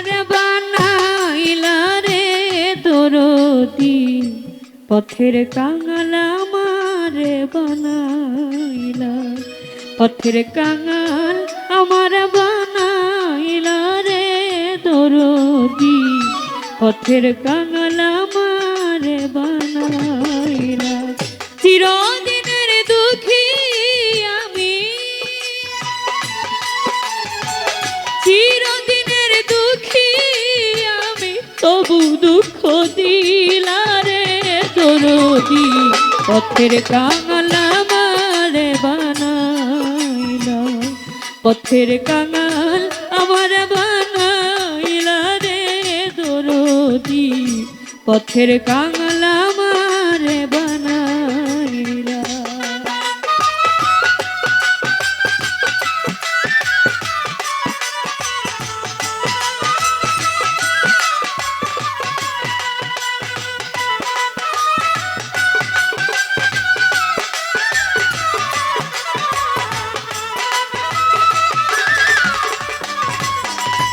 আমার বানাইলা রে দরদি, পথের কাঙাল আমার বানাইলা, পথের কাঙাল আমার বানাইলা রে দরদি, পথের কাঙাল আমার বানাইলা। চিরদিনের দুঃখী আমি, চিরদিনের দুঃখী আমি, তবু দুঃখ দিলা রে দরদি, পথের কাঙাল আমার বানাইলা, পথের কাঙাল আমার বানাইলা রে দরদি, পথের কাঙাল আমার বানাইলা।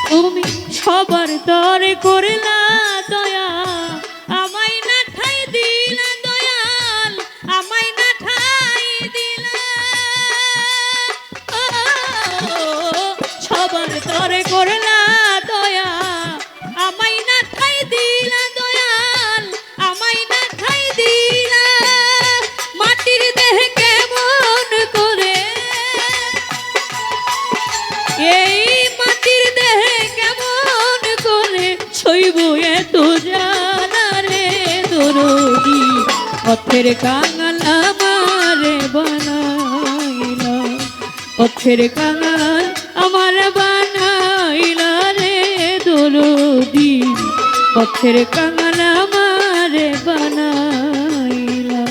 তুমি সবার তরে করলা দয়া, আমায় না ঠাই দিলা দয়াল, আমায় না ঠাই দিলা। সবার তরে করলা দয়া, আমায় না ঠাই দিলা দয়াল, আমায় না ঠাই দিলা। মাটির দেহে কেমন করে, এই মাটির দেহে কেমন করে ছইব এত জানা রে দরদি, পথের কাঙাল আমার বানাইলা, পথের কাঙাল আমার বানাইলা রে দরদি, পথের কাঙাল আমার বানাইলা।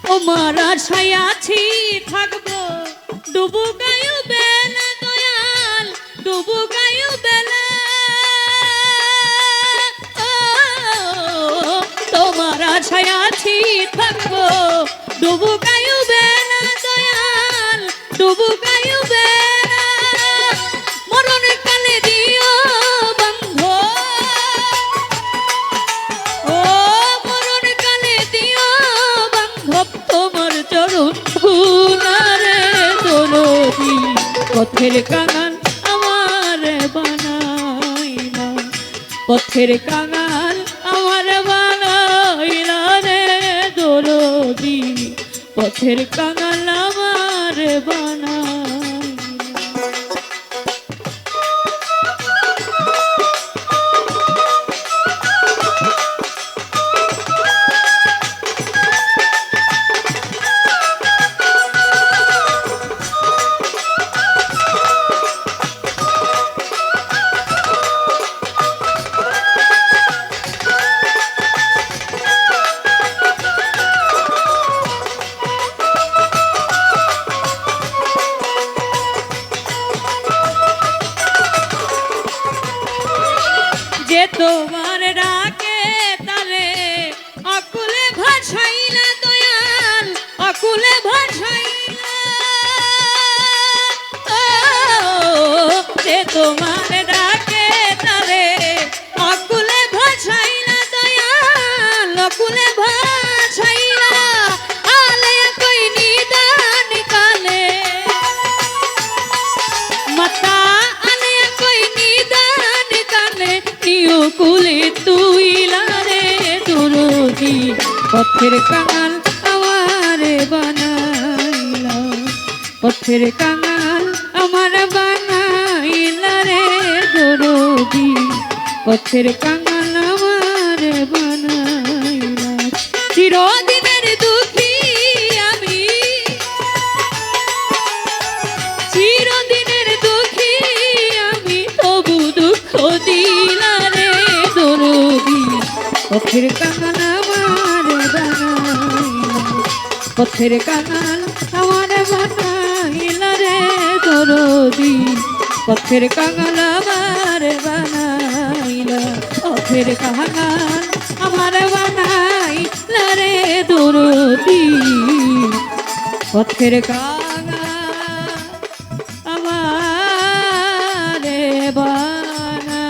তোমার আশায় আছি থাকবো, ডুবু গায়ু বেলা দয়াল, ডুবু গায়ু বেলা। তোমার আশায় আছি থাকবো, ডুবু গায়ু বেলা দয়াল, ডুবু গায়ু বেলা। মরণ কালে দিও বন্ধ, ও মরণ কালে দিও বান্ধব তোমার চরণ ধুলারে দরদি, পথের কাঙাল আমার বানাইলা, পথের কাঙাল আমার বানাইলা রে দরদি, পথের কাঙাল আমার বানাইলা। যে তোমার ডাকে তারে অকুলে ভাসাইলা দয়াল, অকুলে ভাসাইলা। যে তোমার ডাকে তারে অকুলে ভাসাইলা দয়াল, অকুলে ভাসাইলা। আলে কই নিদান কালে মাতা, আলে কই নিদান কালে নিউ কুলে তুইলা রে দরদি, পথের কাঙাল আমার বানাইলা, পথের কাঙাল আমার বানাইলা দরদি পথের কাঙাল আমার বানাইলা চিরদিনের দুঃখী আমি চিরদিনের দুঃখী আমি তবু দুঃখ দিলা রে দরদি পথের কাঙাল আমার বানাইলা পথের কাঙাল আমার বানাইলা রে দরদি পথের কাঙাল আমার বানাইলা পথের কাঙাল আমার বানাইলা রে দরদি পথের কাঙাল আমার বানাইলা।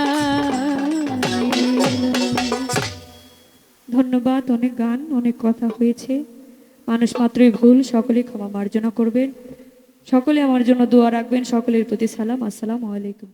ধন্যবাদ। অনেক গান অনেক কথা হয়েছে, মানুষ মাত্রই ভুল, সকলে ক্ষমা মার্জনা করবেন, সকলে আমার জন্য দোয়া রাখবেন, সকলের প্রতি সালাম। আসসালামু আলাইকুম।